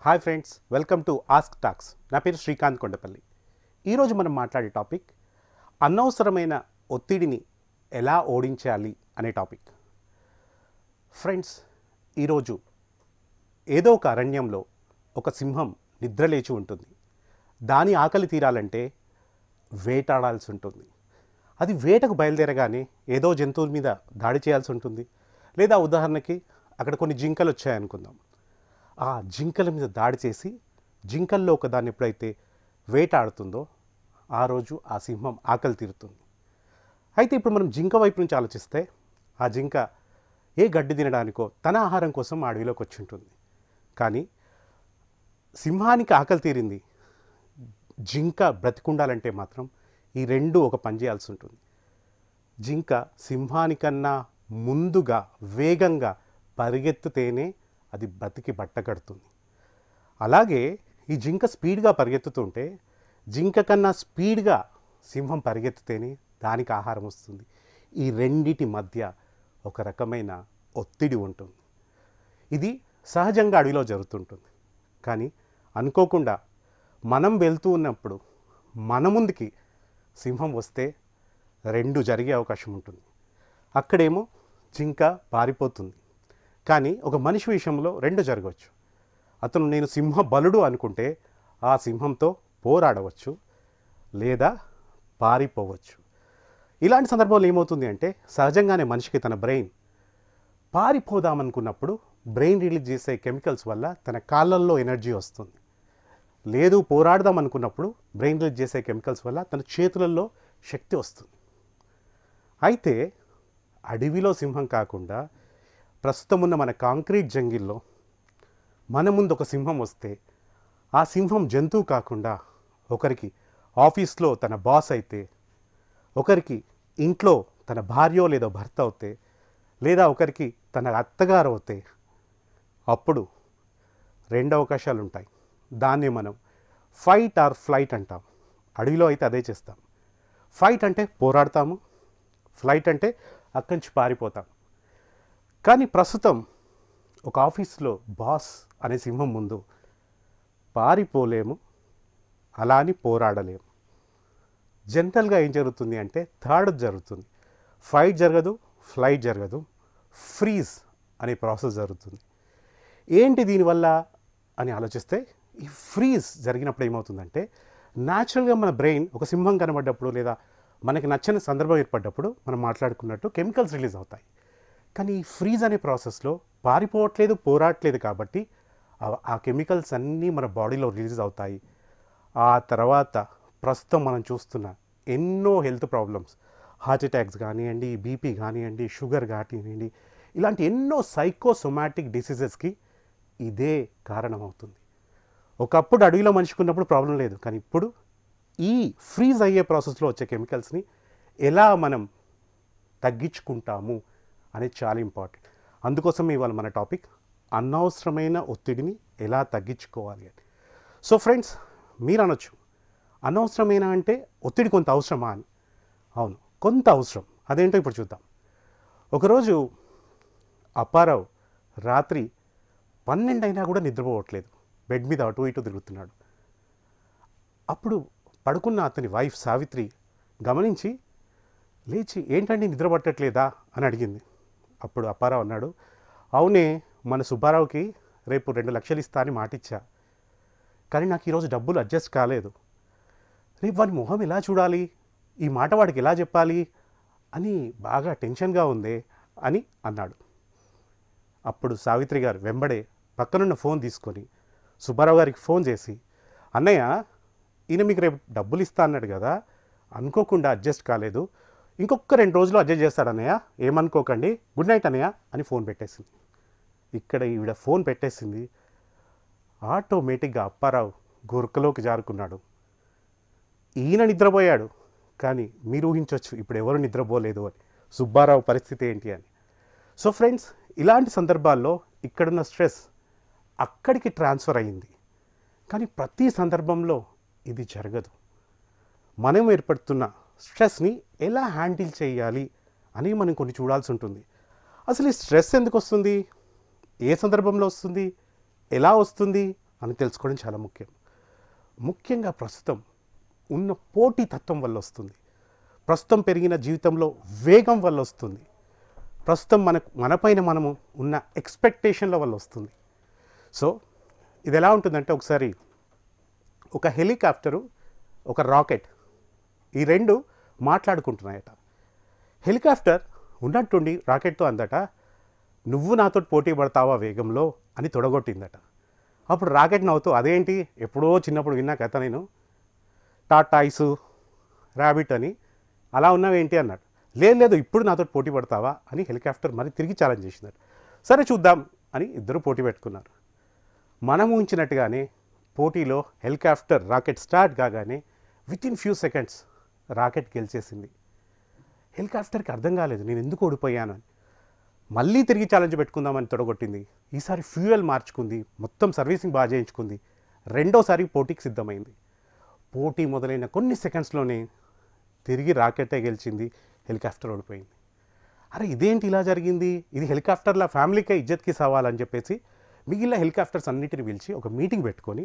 Hi friends, welcome to ask talks. నా పేరు శ్రీకాంత్ కొండపల్లి. ఈరోజు మనం మాట్లాడే టాపిక్ అనవసరమైన ఒత్తిడిని ఎలా ఓడించాలి అనే టాపిక్. ఫ్రెండ్స్, ఈరోజు ఏదో ఒక అరణ్యంలో ఒక సింహం నిద్రలేచి ఉంటుంది. దాని ఆకలి తీరాలంటే వేటాడాల్సి ఉంటుంది. అది వేటకు బయలుదేరగానే ఏదో జంతువుల మీద దాడి చేయాల్సి ఉంటుంది. లేదా ఉదాహరణకి అక్కడ కొన్ని జింకలు వచ్చాయనుకుందాం. ఆ జింకల మీద దాడి చేసి జింకల్లో ఒకదాన్ని ఎప్పుడైతే వేటాడుతుందో ఆ రోజు ఆ సింహం ఆకలి తీరుతుంది. అయితే ఇప్పుడు మనం జింక వైపు నుంచి ఆలోచిస్తే ఆ జింక ఏ గడ్డి తినడానికో తన ఆహారం కోసం అడవిలోకి వచ్చి ఉంటుంది. కానీ సింహానికి ఆకలి తీరింది, జింక బ్రతికుండాలంటే మాత్రం ఈ రెండు ఒక పని చేయాల్సి ఉంటుంది. జింక సింహానికన్నా ముందుగా వేగంగా పరిగెత్తితేనే అది బతికి బట్టకడుతుంది. అలాగే ఈ జింక స్పీడ్గా పరిగెత్తుతుంటే జింక కన్నా స్పీడ్గా సింహం పరిగెత్తితేనే దానికి ఆహారం వస్తుంది. ఈ రెండిటి మధ్య ఒక రకమైన ఒత్తిడి ఉంటుంది. ఇది సహజంగా అడవిలో జరుగుతుంటుంది. కానీ అనుకోకుండా మనం వెళ్తూ ఉన్నప్పుడు మన ముందుకి సింహం వస్తే రెండు జరిగే అవకాశం ఉంటుంది. అక్కడేమో జింక పారిపోతుంది. కానీ ఒక మనిషి విషయంలో రెండు జరగవచ్చు. అతను నేను సింహ బలుడు అనుకుంటే ఆ సింహంతో పోరాడవచ్చు, లేదా పారిపోవచ్చు. ఇలాంటి సందర్భంలో ఏమవుతుంది అంటే సహజంగానే మనిషికి తన బ్రెయిన్ పారిపోదామనుకున్నప్పుడు బ్రెయిన్ రిలీజ్ చేసే కెమికల్స్ వల్ల తన కాళ్ళల్లో ఎనర్జీ వస్తుంది. లేదు పోరాడదాం అనుకున్నప్పుడు బ్రెయిన్ రిలీజ్ చేసే కెమికల్స్ వల్ల తన చేతులలో శక్తి వస్తుంది. అయితే అడవిలో సింహం కాకుండా ప్రస్తుతం ఉన్న మన కాంక్రీట్ జంగిల్లో మన ముందు ఒక సింహం వస్తే ఆ సింహం జంతువు కాకుండా ఒకరికి ఆఫీస్లో తన బాస్ అయితే, ఒకరికి ఇంట్లో తన భార్యో లేదా భర్త అవుతే, లేదా ఒకరికి తన అత్తగారు అవుతే అప్పుడు రెండు అవకాశాలు ఉంటాయి. దాన్ని మనం ఫైట్ ఆర్ ఫ్లైట్ అంటాం. అడవిలో అయితే అదే చేస్తాం. ఫైట్ అంటే పోరాడతాము, ఫ్లైట్ అంటే అక్కడి నుంచి పారిపోతాం. కానీ ప్రస్తుతం ఒక ఆఫీస్లో బాస్ అనే సింహం ముందు పారిపోలేము, అలా అని పోరాడలేము. జనరల్గా ఏం జరుగుతుంది అంటే థర్డ్ జరుగుతుంది. ఫైట్ జరగదు, ఫ్లైట్ జరగదు, ఫ్రీజ్ అనే ప్రాసెస్ జరుగుతుంది. ఏంటి దీనివల్ల అని ఆలోచిస్తే ఈ ఫ్రీజ్ జరిగినప్పుడు ఏమవుతుందంటే న్యాచురల్గా మన బ్రెయిన్ ఒక సింహం కనబడ్డప్పుడు లేదా మనకి నచ్చని సందర్భం ఏర్పడ్డప్పుడు మనం మాట్లాడుకున్నట్టు కెమికల్స్ రిలీజ్ అవుతాయి. కానీ ఈ ఫ్రీజ్ అనే ప్రాసెస్లో పారిపోవట్లేదు, పోరాడట్లేదు కాబట్టి ఆ కెమికల్స్ అన్నీ మన బాడీలో రిలీజ్ అవుతాయి. ఆ తర్వాత ప్రస్తుతం మనం చూస్తున్న ఎన్నో హెల్త్ ప్రాబ్లమ్స్, హార్ట్ అటాక్స్ కానివ్వండి, బీపీ కానివ్వండి, షుగర్ కానివ్వండి, ఇలాంటి ఎన్నో సైకోసొమాటిక్ డిసీజెస్కి ఇదే కారణమవుతుంది. ఒకప్పుడు అడవిలో మనిషికున్నప్పుడు ప్రాబ్లం లేదు, కానీ ఇప్పుడు ఈ ఫ్రీజ్ అయ్యే ప్రాసెస్లో వచ్చే కెమికల్స్ని ఎలా మనం తగ్గించుకుంటాము అనేది చాలా ఇంపార్టెంట్. అందుకోసం ఇవాళ మన టాపిక్ అనవసరమైన ఒత్తిడిని ఎలా తగ్గించుకోవాలి అని. సో ఫ్రెండ్స్, మీరు అనొచ్చు అనవసరమైన అంటే ఒత్తిడి కొంత అవసరమా అని. అవును, కొంత అవసరం. అదేంటో ఇప్పుడు చూద్దాం. ఒకరోజు అప్పారావు రాత్రి 12 అయినా కూడా నిద్రపోవట్లేదు. బెడ్ మీద అటు ఇటు తిరుగుతున్నాడు. అప్పుడు పడుకున్న అతని వైఫ్ సావిత్రి గమనించి లేచి ఏంటండి నిద్ర పట్టట్లేదా అని అడిగింది. అప్పుడు అప్పారావు అన్నాడు, అవునే, మన సుబ్బారావుకి రేపు 2 లక్షలు ఇస్తా అని మాటిచ్చా, కానీ నాకు ఈరోజు డబ్బులు అడ్జస్ట్ కాలేదు. రేపు వాడి మొహం ఎలా చూడాలి, ఈ మాట వాడికి ఎలా చెప్పాలి అని బాగా టెన్షన్గా ఉంది అని అన్నాడు. అప్పుడు సావిత్రి గారు వెంబడే పక్కనున్న ఫోన్ తీసుకొని సుబ్బారావు గారికి ఫోన్ చేసి, అన్నయ్య, ఈయన మీకు రేపు డబ్బులు ఇస్తా అన్నాడు కదా, అనుకోకుండా అడ్జస్ట్ కాలేదు, ఇంకొక 2 రోజులు అడ్జస్ట్ చేస్తాడన్నయ్య, ఏమనుకోకండి, గుడ్ నైట్ అన్నయ్య అని ఫోన్ పెట్టేసింది. ఇక్కడ ఈవిడ ఫోన్ పెట్టేసింది. ఆటోమేటిక్గా అప్పారావు గురకలోకి జారుకున్నాడు. ఈయన నిద్రపోయాడు, కానీ మీరు ఊహించవచ్చు ఇప్పుడు ఎవరు నిద్రపోలేదు అని, సుబ్బారావు పరిస్థితి ఏంటి అని. సో ఫ్రెండ్స్, ఇలాంటి సందర్భాల్లో ఇక్కడున్న స్ట్రెస్ అక్కడికి ట్రాన్స్ఫర్ అయ్యింది. కానీ ప్రతి సందర్భంలో ఇది జరగదు. మనం ఏర్పడుతున్న స్ట్రెస్ని ఎలా హ్యాండిల్ చేయాలి అని మనం కొన్ని చూడాల్సి ఉంటుంది. అసలు ఈ స్ట్రెస్ ఎందుకు వస్తుంది, ఏ సందర్భంలో వస్తుంది, ఎలా వస్తుంది అని తెలుసుకోవడం చాలా ముఖ్యం. ముఖ్యంగా ప్రస్తుతం ఉన్న పోటీతత్వం వల్ల వస్తుంది, ప్రస్తుతం పెరిగిన జీవితంలో వేగం వల్ల వస్తుంది, ప్రస్తుతం మనపైన మనము ఉన్న ఎక్స్పెక్టేషన్ల వల్ల వస్తుంది. సో ఇది ఎలా ఉంటుందంటే, ఒకసారి ఒక హెలికాప్టరు ఒక రాకెట్ ఈ రెండు మాట్లాడుకుంటున్నాయట. హెలికాప్టర్ ఉన్నట్టుండి రాకెట్తో అందట, నువ్వు నాతో పోటీ పడతావా వేగంలో అని తొడగొట్టిందట. అప్పుడు రాకెట్ నవ్వుతూ, అదేంటి ఎప్పుడో చిన్నప్పుడు విన్నా కథ నేను, టాటాయిసు ర్యాబిట్ అని అలా ఉన్నావేంటి అన్నాడు. లేదు ఇప్పుడు నాతో పోటీ పడతావా అని హెలికాప్టర్ మరి తిరిగి ఛాలెంజ్ చేసినారు. సరే చూద్దాం అని ఇద్దరు పోటీ పెట్టుకున్నారు. మనం ఊహించినట్టుగానే పోటీలో హెలికాప్టర్ రాకెట్ స్టార్ట్ కాగానే వితిన్ ఫ్యూ సెకండ్స్ రాకెట్ గెలిచేసింది. హెలికాప్టర్కి అర్థం కాలేదు నేను ఎందుకు ఓడిపోయాను అని. మళ్ళీ తిరిగి ఛాలెంజ్ పెట్టుకుందామని తొడగొట్టింది. ఈసారి ఫ్యూయల్ మార్చుకుంది, మొత్తం సర్వీసింగ్ బాగా చేయించుకుంది, రెండోసారి పోటీకి సిద్ధమైంది. పోటీ మొదలైన కొన్ని సెకండ్స్లోనే తిరిగి రాకెటే గెలిచింది, హెలికాప్టర్ ఓడిపోయింది. అరే ఇదేంటి ఇలా జరిగింది, ఇది హెలికాప్టర్ల ఫ్యామిలీకే ఇజ్జత్కి సవాలని చెప్పేసి మిగిలిన హెలికాప్టర్స్ అన్నిటిని పిలిచి ఒక మీటింగ్ పెట్టుకొని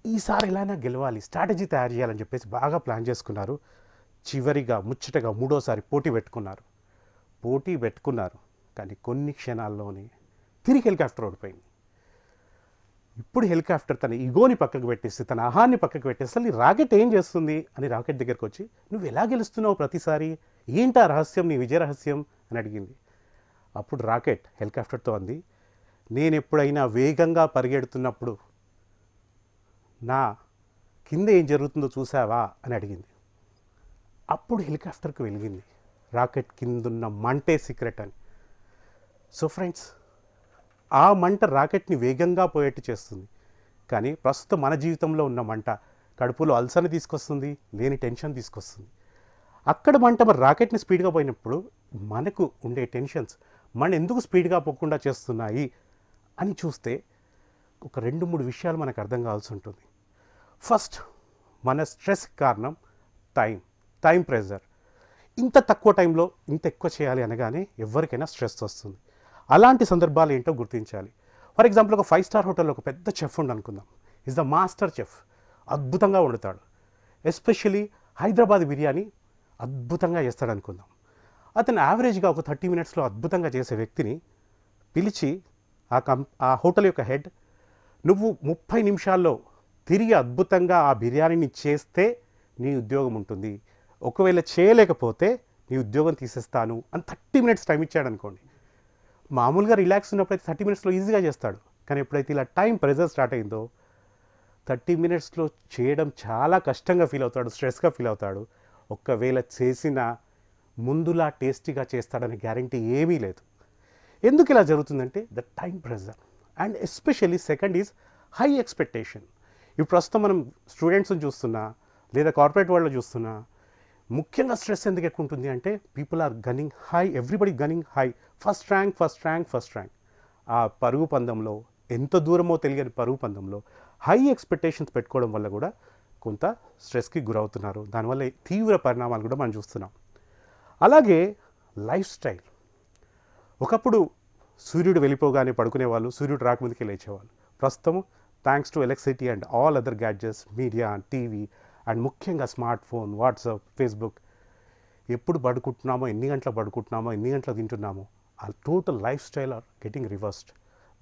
ఈసారి ఎలాగైనా గెలవాలి, స్ట్రాటజీ తయారు చేయాలని చెప్పేసి బాగా ప్లాన్ చేసుకున్నారు. చివరిగా ముచ్చటగా మూడోసారి పోటీ పెట్టుకున్నారు. కానీ కొన్ని క్షణాల్లోనే తిరిగి హెలికాప్టర్ ఓడిపోయింది. ఇప్పుడు హెలికాప్టర్ తన ఈగోని పక్కకు పెట్టేసి, తన అహాన్ని పక్కకు పెట్టేసి, అసలు ఈ రాకెట్ ఏం చేస్తుంది అని రాకెట్ దగ్గరికి వచ్చి, నువ్వు ఎలా గెలుస్తున్నావు ప్రతిసారి, ఏంటా రహస్యం, నీ విజయ రహస్యం అని అడిగింది. అప్పుడు రాకెట్ హెలికాప్టర్తో అంది, నేను ఎప్పుడైనా వేగంగా పరిగెడుతున్నప్పుడు నా కింద ఏం జరుగుతుందో చూసావా అని అడిగింది. అప్పుడు హెలికాప్టర్కి వెలిగింది రాకెట్ కిందున్న మంటే సీక్రెట్ అని. సో ఫ్రెండ్స్, ఆ మంట రాకెట్ని వేగంగా పోయేట్టు చేస్తుంది. కానీ ప్రస్తుతం మన జీవితంలో ఉన్న మంట కడుపులో అల్సర్ని తీసుకొస్తుంది, లేని టెన్షన్ తీసుకొస్తుంది. అక్కడ మంట మరి రాకెట్ని స్పీడ్గా పోయినప్పుడు మనకు ఉండే టెన్షన్స్ మన ఎందుకు స్పీడ్గా పోకుండా చేస్తున్నాయి అని చూస్తే ఒక 2-3 విషయాలు మనకు అర్థం కావాల్సి ఉంటుంది. ఫస్ట్, మన స్ట్రెస్ కారణం టైం ప్రెజర్. ఇంత తక్కువ టైంలో ఇంత ఎక్కువ చేయాలి అనగానే ఎవరికైనా స్ట్రెస్ వస్తుంది. అలాంటి సందర్భాలు ఏంటో గుర్తించాలి. ఫర్ ఎగ్జాంపుల్, ఒక 5 స్టార్ హోటల్లో ఒక పెద్ద చెఫ్ అనుకుందాం. ఈజ్ ద మాస్టర్ చెఫ్, అద్భుతంగా వండుతాడు. ఎస్పెషల్లీ హైదరాబాద్ బిర్యానీ అద్భుతంగా చేస్తాడు అనుకుందాం. అతను యావరేజ్గా ఒక 30 మినిట్స్లో అద్భుతంగా చేసే వ్యక్తిని పిలిచి ఆ హోటల్ యొక్క హెడ్, నువ్వు 30 నిమిషాల్లో తిరిగి అద్భుతంగా ఆ బిర్యానీని చేస్తే నీ ఉద్యోగం ఉంటుంది, ఒకవేళ చేయలేకపోతే నీ ఉద్యోగం తీసేస్తాను అని 30 మినిట్స్ టైం ఇచ్చాడు అనుకోండి. మామూలుగా రిలాక్స్ ఉన్నప్పుడైతే 30 మినిట్స్లో ఈజీగా చేస్తాడు. కానీ ఎప్పుడైతే ఇలా టైం ప్రెజర్ స్టార్ట్ అయిందో 30 మినిట్స్లో చేయడం చాలా కష్టంగా ఫీల్ అవుతాడు, స్ట్రెస్గా ఫీల్ అవుతాడు. ఒకవేళ చేసిన ముందులా టేస్టీగా చేస్తాడనే గ్యారంటీ ఏమీ లేదు. ఎందుకు ఇలా జరుగుతుందంటే the time pressure. And especially second is high expectation. ఇప్పుడు ప్రస్తుతం మనం స్టూడెంట్స్ని చూస్తున్నా, లేదా కార్పొరేట్ వరల్డ్లో చూస్తున్నా, ముఖ్యంగా స్ట్రెస్ ఎందుకు ఎక్కువ ఉంటుంది అంటే people are gunning high, everybody gunning high, first rank. ఆ పరుగు పందంలో, ఎంత దూరమో తెలియని పరుగు పందంలో హై ఎక్స్పెక్టేషన్స్ పెట్టుకోవడం వల్ల కూడా కొంత స్ట్రెస్కి గురవుతున్నారు. దానివల్ల తీవ్ర పరిణామాలు కూడా మనం చూస్తున్నాం. అలాగే లైఫ్ స్టైల్. ఒకప్పుడు సూర్యుడు వెళ్ళిపోగానే పడుకునేవాళ్ళు, సూర్యుడు రాకముందుకే లేచేవాళ్ళు. ప్రస్తుతం thanks to electricity and all other gadgets, media and TV and ముఖ్యంగా స్మార్ట్ ఫోన్, వాట్సాప్, ఫేస్బుక్, ఎప్పుడు పడుకుంటున్నామో, ఎన్ని గంటలు పడుకుంటున్నామో, ఎన్ని గంటలు తింటున్నామో, ఆ total life style or getting reversed.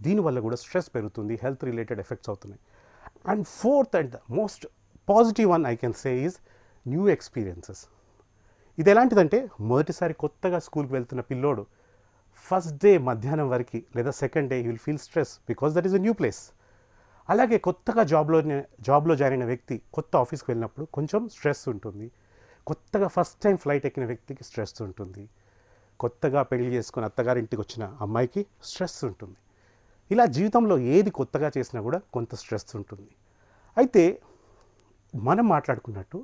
దీనివల్ల కూడా స్ట్రెస్ పెరుగుతుంది, హెల్త్ రిలేటెడ్ ఎఫెక్ట్స్ అవుతున్నాయి. And fourth and the most positive one I can say is new experiences. ఇది ఎలాంటిదంటే, మొదటిసారి కొత్తగా స్కూల్కి వెళ్తున్న పిల్లోడు ఫస్ట్ డే మధ్యాహ్నం వరకు లేదా second day you will feel stress because that is a new place. అలాగే కొత్తగా జాబ్లో జాయిన్ అయిన వ్యక్తి కొత్త ఆఫీస్కి వెళ్ళినప్పుడు కొంచెం స్ట్రెస్ ఉంటుంది. కొత్తగా ఫస్ట్ టైం ఫ్లైట్ ఎక్కిన వ్యక్తికి స్ట్రెస్ ఉంటుంది. కొత్తగా పెళ్లి చేసుకుని అత్తగారింటికి వచ్చిన అమ్మాయికి స్ట్రెస్ ఉంటుంది. ఇలా జీవితంలో ఏది కొత్తగా చేసినా కూడా కొంత స్ట్రెస్ ఉంటుంది. అయితే మనం మాట్లాడుకున్నట్టు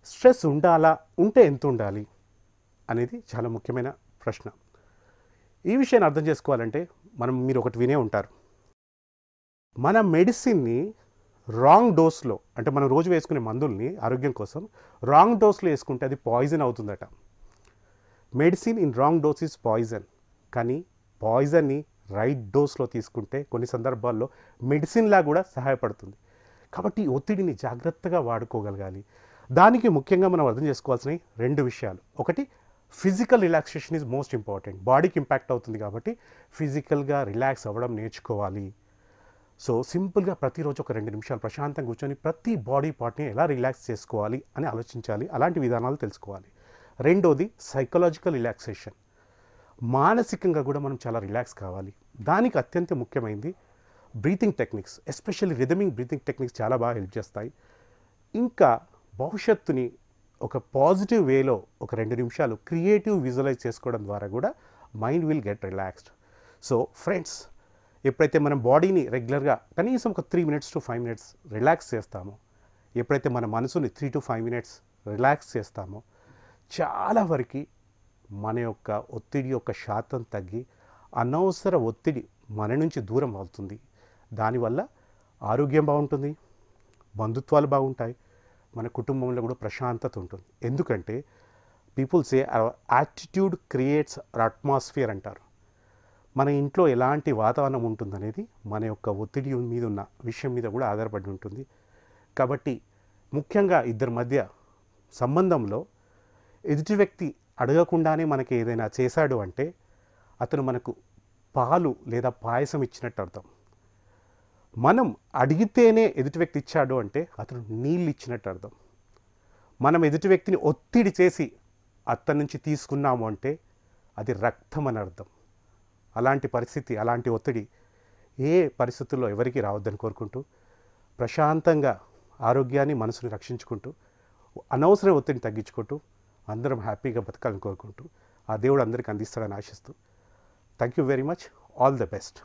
స్ట్రెస్ ఉండాలా, ఉంటే ఎంత ఉండాలి అనేది చాలా ముఖ్యమైన ప్రశ్న. ఈ విషయాన్ని అర్థం చేసుకోవాలంటే మీరు ఒకటి వినే ఉంటారు, మన మెడిసిన్ని రాంగ్ డోస్లో, అంటే మనం రోజు వేసుకునే మందుల్ని ఆరోగ్యం కోసం రాంగ్ డోస్లో వేసుకుంటే అది పాయిజన్ అవుతుందట. Medicine in wrong dose is poison. కానీ పాయిజన్ని రైట్ డోస్లో తీసుకుంటే కొన్ని సందర్భాల్లో మెడిసిన్లా కూడా సహాయపడుతుంది. కాబట్టి ఈ ఒత్తిడిని జాగ్రత్తగా వాడుకోగలగాలి. దానికి ముఖ్యంగా మనం అర్థం చేసుకోవాల్సిన 2 విషయాలు. ఒకటి, physical relaxation is most important. బాడీకి ఇంపాక్ట్ అవుతుంది కాబట్టి ఫిజికల్గా రిలాక్స్ అవ్వడం నేర్చుకోవాలి. సో సింపుల్గా ప్రతిరోజు ఒక 2 నిమిషాలు ప్రశాంతంగా కూర్చొని ప్రతి బాడీ పార్ట్ని ఎలా రిలాక్స్ చేసుకోవాలి అని ఆలోచించాలి. అలాంటి విధానాలు తెలుసుకోవాలి. రెండోది, సైకలాజికల్ రిలాక్సేషన్. మానసికంగా కూడా మనం చాలా రిలాక్స్ కావాలి. దానికి అత్యంత ముఖ్యమైనది breathing techniques, especially rhythming breathing techniques చాలా బాగా హెల్ప్ చేస్తాయి. ఇంకా భవిష్యత్తుని ఒక పాజిటివ్ వేలో ఒక 2 నిమిషాలు క్రియేటివ్ విజువలైజ్ చేసుకోవడం ద్వారా కూడా mind will get relaxed. So friends, ఎప్పుడైతే మనం బాడీని రెగ్యులర్గా కనీసం ఒక 3 minutes to 5 minutes రిలాక్స్ చేస్తామో, ఎప్పుడైతే మన మనసుని 3 to 5 minutes రిలాక్స్ చేస్తామో, చాలా వరకు మన యొక్క ఒత్తిడి యొక్క శాతం తగ్గి అనవసర ఒత్తిడి మన నుంచి దూరం అవుతుంది. దానివల్ల ఆరోగ్యం బాగుంటుంది, బంధుత్వాలు బాగుంటాయి, మన కుటుంబంలో కూడా ప్రశాంతత ఉంటుంది. ఎందుకంటే people say attitude creates atmosphere అంటారు. మన ఇంట్లో ఎలాంటి వాతావరణం ఉంటుందనేది మన యొక్క ఒత్తిడి మీద ఉన్న విషయం మీద కూడా ఆధారపడి ఉంటుంది. కాబట్టి ముఖ్యంగా ఇద్దరి మధ్య సంబంధంలో ఎదుటి వ్యక్తి అడగకుండానే మనకి ఏదైనా చేశాడు అంటే అతను మనకు పాలు లేదా పాయసం ఇచ్చినట్టు అర్థం. మనం అడిగితేనే ఎదుటి వ్యక్తి ఇచ్చాడు అంటే అతను నీళ్ళు ఇచ్చినట్టు అర్థం. మనం ఎదుటి వ్యక్తిని ఒత్తిడి చేసి అతని నుంచి తీసుకున్నాము అంటే అది రక్తం అని అర్థం. అలాంటి పరిస్థితి, అలాంటి ఒత్తిడి ఏ పరిస్థితుల్లో ఎవరికి రావద్దని కోరుకుంటూ, ప్రశాంతంగా ఆరోగ్యాన్ని మనసుని రక్షించుకుంటూ, అనవసర ఒత్తిడిని తగ్గించుకుంటూ అందరం హ్యాపీగా బతకాలని కోరుకుంటూ, ఆ దేవుడు అందరికీ అందిస్తాడని ఆశిస్తూ, thank you very much. All the best.